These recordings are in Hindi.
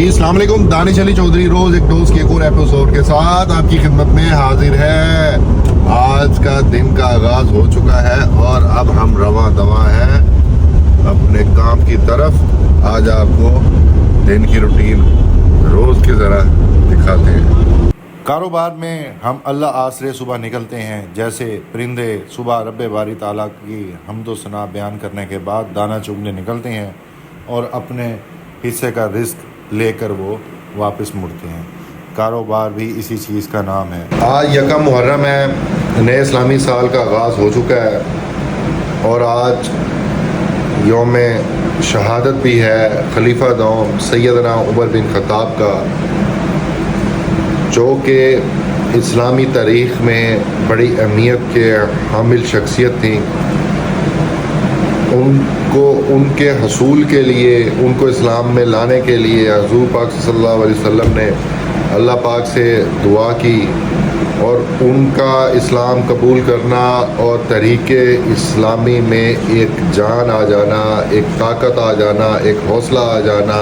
जी अस्सलाम वालेकुम। दानिश अली चौधरी रोज एक डोज के एक और एपिसोड के साथ आपकी खिदमत में हाजिर है। आज का दिन का आगाज हो चुका है और अब हम रवा दवा हैं अपने काम की तरफ। आज आपको दिन की रूटीन रोज की तरह दिखाते हैं। कारोबार में हम अल्लाह आसरे सुबह निकलते हैं, जैसे परिंदे सुबह रब्बे बारी ताला की हम्दो सना बयान करने के बाद दाना चुगने निकलते हैं और अपने हिस्से का रिस्क लेकर वो वापस मुड़ते हैं। कारोबार भी इसी चीज़ का नाम है। आज यकम मुहर्रम है, नए इस्लामी साल का आगाज़ हो चुका है और आज यौम शहादत भी है खलीफा दौम सैयदना उमर बिन खत्ताब का, जो कि इस्लामी तारीख़ में बड़ी अहमियत के हामिल शख्सियत थी। उनको उनके हसूल के लिए, उनको इस्लाम में लाने के लिए हुज़ूर पाक सल्लल्लाहु अलैहि वसल्लम ने अल्लाह पाक से दुआ की और उनका इस्लाम कबूल करना और तरीक़े इस्लामी में एक जान आ जाना, एक ताकत आ जाना, एक हौसला आ जाना,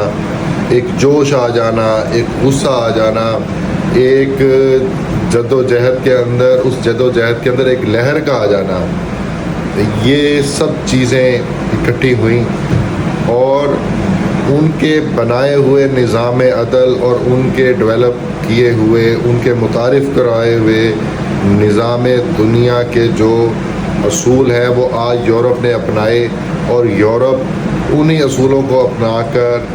एक जोश आ जाना, एक गुस्सा आ जाना, एक जद्दोजहद के अंदर, उस जद्दोजहद के अंदर एक लहर का आ जाना, ये सब चीज़ें इकट्ठी हुई और उनके बनाए हुए निज़ाम अदल और उनके डेवलप किए हुए, उनके मुतारिफ़ कराए हुए निज़ाम दुनिया के जो असूल हैं वो आज यूरोप ने अपनाए और यूरोप उन्हीं असूलों को अपनाकर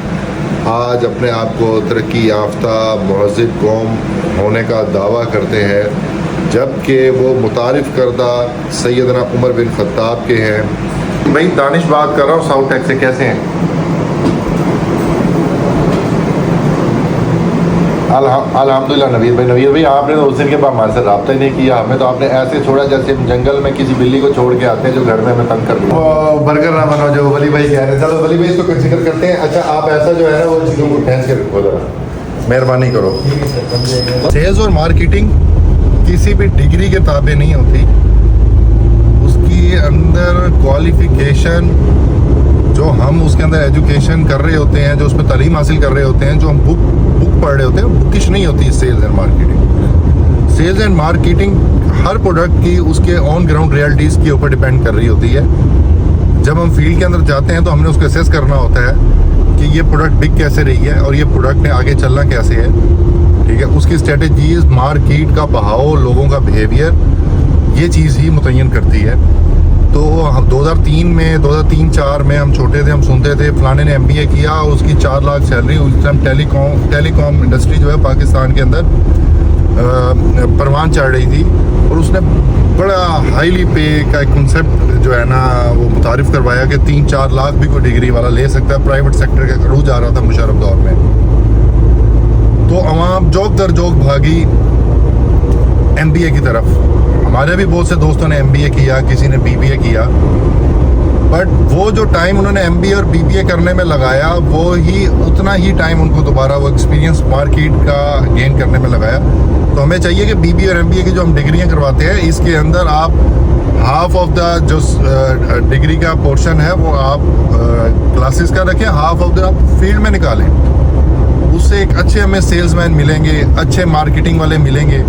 आज अपने आप को तरक्की याफ्ता महज़िब कौम होने का दावा करते हैं, जबकि वो मुतारिफ़ करदा सैयदना उमर बिन खत्ताब के हैं। भाई दानिश बात कर रहा हूँ साउथ टेक से, कैसे हैं? अल्हम्दुलिल्लाह। नवीद भाई आपने तो उस दिन के बाद हमारे से रब्ता ही नहीं किया, हमें तो आपने ऐसे छोड़ा जैसे हम जंगल में किसी बिल्ली को छोड़ के आते हैं जो घर में हमें तंग कर दिया। वो बर्गर ना बनो जो वली भाई कह रहे हैं। चलो वली भाई इसको कंसीडर करते हैं। अच्छा आप ऐसा जो है ना वो चीज़ों को ठहस के रखो जरा, मेहरबानी करो। सेल्स और मार्केटिंग किसी भी डिग्री के ताबे नहीं होती, उसकी अंदर क्वालिफिकेशन जो हम उसके अंदर एजुकेशन कर रहे होते हैं, जो उस पर तालीम हासिल कर रहे होते हैं, जो हम बुक पढ़ रहे होते हैं, बुकिश नहीं होती sales and marketing. Sales and marketing हर प्रोडक्ट की उसके ऑन ग्राउंड रियलिटीज़ के ऊपर डिपेंड कर रही होती है। जब हम फील्ड के अंदर जाते हैं तो हमने उसको असेस करना होता है कि ये प्रोडक्ट बिक कैसे रही है और ये प्रोडक्ट ने आगे चलना कैसे है, ठीक है। उसकी स्ट्रेटजीज, मार्केट का बहाव, लोगों का बिहेवियर, ये चीज़ ही मुतय्यन करती है। तो हम 2003-4 में हम छोटे थे, हम सुनते थे फलाने ने MBA किया और उसकी 4 लाख सैलरी। उस टाइम टेलीकॉम इंडस्ट्री जो है पाकिस्तान के अंदर परवान चढ़ रही थी और उसने बड़ा हाईली पे का एक कंसेप्ट जो है ना वो मुतारिफ़ करवाया कि 3-4 लाख भी कोई डिग्री वाला ले सकता है। प्राइवेट सेक्टर का रूज आ रहा था मुशर्रफ दौर में, तो अवाम जोक दर जोक भागी MBA की तरफ। हमारे भी बहुत से दोस्तों ने MBA किया, किसी ने BBA किया, बट वो जो टाइम उन्होंने MBA और BBA करने में लगाया वो ही उतना ही टाइम उनको दोबारा वो एक्सपीरियंस मार्केट का गेन करने में लगाया। तो हमें चाहिए कि BBA और MBA की जो हम डिग्रियां करवाते हैं इसके अंदर आप हाफ ऑफ द जो डिग्री का पोर्शन है वो आप क्लासेस का रखें, हाफ ऑफ द आप फील्ड में निकालें। उससे एक अच्छे हमें सेल्समैन मिलेंगे, अच्छे मार्केटिंग वाले मिलेंगे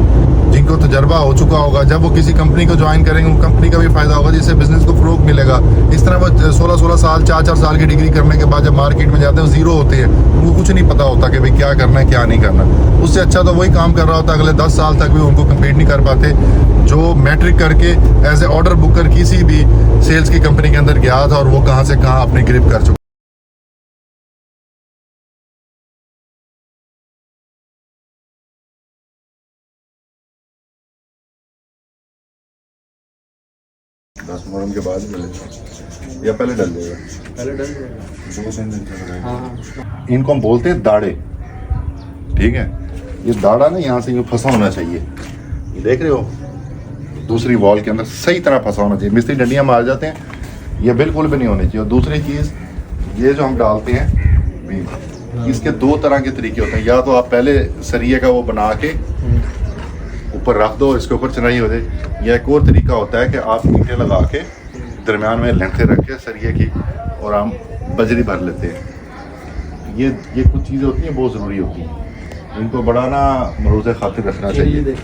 जिनको तजर्बा हो चुका होगा। जब वो किसी कंपनी को ज्वाइन करेंगे उन कंपनी का भी फ़ायदा होगा, जिससे बिज़नेस को फ़रोग मिलेगा। इस तरह वो 16 साल 4 साल की डिग्री करने के बाद जब मार्केट में जाते हैं ज़ीरो होते हैं, उनको कुछ नहीं पता होता कि भाई क्या करना है क्या नहीं करना। उससे अच्छा तो वही काम कर रहा होता, अगले 10 साल तक भी उनको कम्पीट नहीं कर पाते। जो मैट्रिक करके एज ए ऑर्डर बुकर किसी भी सेल्स की कंपनी के अंदर गया था और वो कहाँ से कहाँ अपनी ग्रिप कर चुका। दस मुहर्रम के बाद डले या पहले डल जाएगा? पहले डल जाएगा, 2-3 दिन तक। हाँ। इनको हम बोलते हैं दाड़े, ठीक है। ये दाड़ा ना यहाँ से यूँ फंसा होना चाहिए, देख रहे हो, दूसरी वॉल के अंदर सही तरह फंसा होना चाहिए। मिस्त्री डंडियाँ मार जाते हैं, ये बिल्कुल भी नहीं होनी चाहिए। और दूसरी चीज़ ये जो हम डालते हैं इसके 2 तरह के तरीके होते हैं। या तो आप पहले सरिये का वो बना के ऊपर रख दो, इसके ऊपर चनाई हो जाए, या एक और तरीका होता है कि आप ईंटें लगा के दरमियान में लेंथें रख के सरिये की और हम बजरी भर लेते हैं। ये कुछ चीज़ें होती हैं बहुत ज़रूरी होती हैं, इनको बड़ा ना मरूज़ खातिर रखना चाहिए।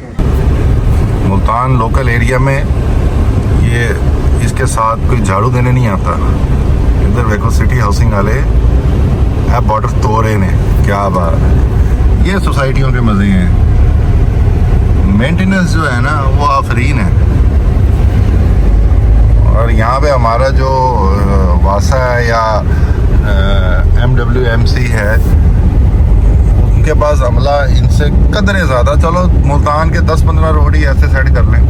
मुल्तान लोकल एरिया में ये इसके साथ कोई झाड़ू देने नहीं आता। इधर देखो सिटी हाउसिंग वाले बॉर्डर तोड़े ने, क्या बात है। ये सोसाइटियों के मज़े हैं। मेंटेनेंस जो है ना वो आफरीन है। और यहाँ पे हमारा जो वासा है या MWMC है, उनके पास अमला इनसे कदरे ज़्यादा। चलो मुल्तान के 10-15 रोड ही ऐसे सेट कर लें।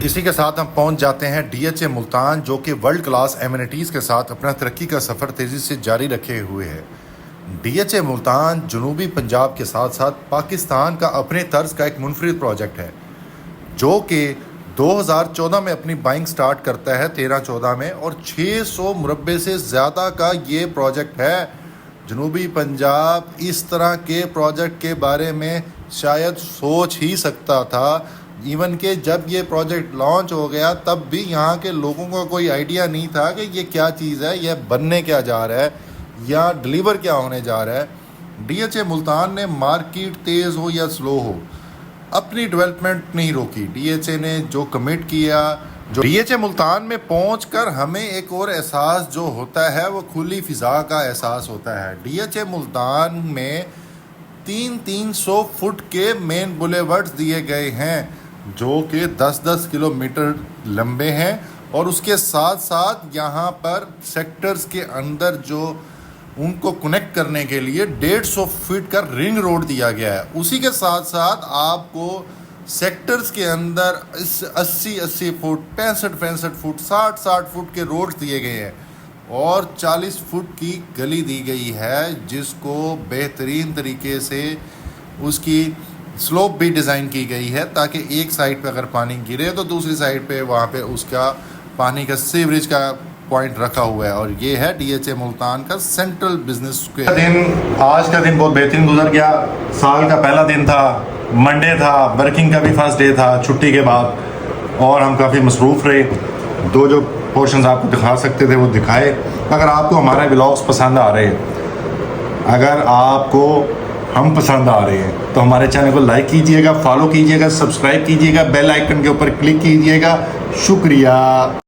इसी के साथ हम पहुंच जाते हैं DHA मुल्तान, जो कि वर्ल्ड क्लास एमिनिटीज़ के साथ अपना तरक्की का सफ़र तेज़ी से जारी रखे हुए है। DHA मुल्तान जनूबी पंजाब के साथ साथ पाकिस्तान का अपने तर्ज का एक मुनफरिद प्रोजेक्ट है, जो कि 2014 में अपनी बाइंग स्टार्ट करता है 13-14 में, और 600 मुरब्बे से ज़्यादा का ये प्रोजेक्ट है। जनूबी पंजाब इस तरह के प्रोजेक्ट के बारे में शायद सोच ही सकता था। इवन के जब ये प्रोजेक्ट लॉन्च हो गया तब भी यहाँ के लोगों को कोई आइडिया नहीं था कि ये क्या चीज़ है, ये बनने क्या जा रहा है या डिलीवर क्या होने जा रहा है। DHA मुल्तान ने मार्केट तेज़ हो या स्लो हो अपनी डेवलपमेंट नहीं रोकी। DHA ने जो कमिट किया, जो DHA मुल्तान में पहुंचकर हमें एक और एहसास जो होता है वो खुली फ़िज़ा का एहसास होता है। DHA मुल्तान में 300 फुट के मेन बुलेवर्ड्स दिए गए हैं, जो कि 10-10 किलोमीटर लंबे हैं, और उसके साथ साथ यहाँ पर सेक्टर्स के अंदर जो उनको कनेक्ट करने के लिए 150 फीट का रिंग रोड दिया गया है। उसी के साथ साथ आपको सेक्टर्स के अंदर 80-80 फुट, 65-65 फुट, 60-60 फुट के रोड्स दिए गए हैं, और 40 फुट की गली दी गई है, जिसको बेहतरीन तरीके से उसकी स्लोप भी डिज़ाइन की गई है, ताकि एक साइड पे अगर पानी गिरे तो दूसरी साइड पे वहाँ पे उसका पानी का सीवरेज का पॉइंट रखा हुआ है। और ये है DHA मुल्तान का सेंट्रल बिजनेस दिन। आज का दिन बहुत बेहतरीन गुजर गया। साल का पहला दिन था, मंडे था, वर्किंग का भी फर्स्ट डे था छुट्टी के बाद, और हम काफ़ी मसरूफ़ रहे। जो पोर्शंस आपको दिखा सकते थे वो दिखाए। अगर आपको हमारे व्लॉग्स पसंद आ रहे हैं, अगर आपको हम पसंद आ रहे हैं, तो हमारे चैनल को लाइक कीजिएगा, फॉलो कीजिएगा, सब्सक्राइब कीजिएगा, बेल आइकन के ऊपर क्लिक कीजिएगा। शुक्रिया।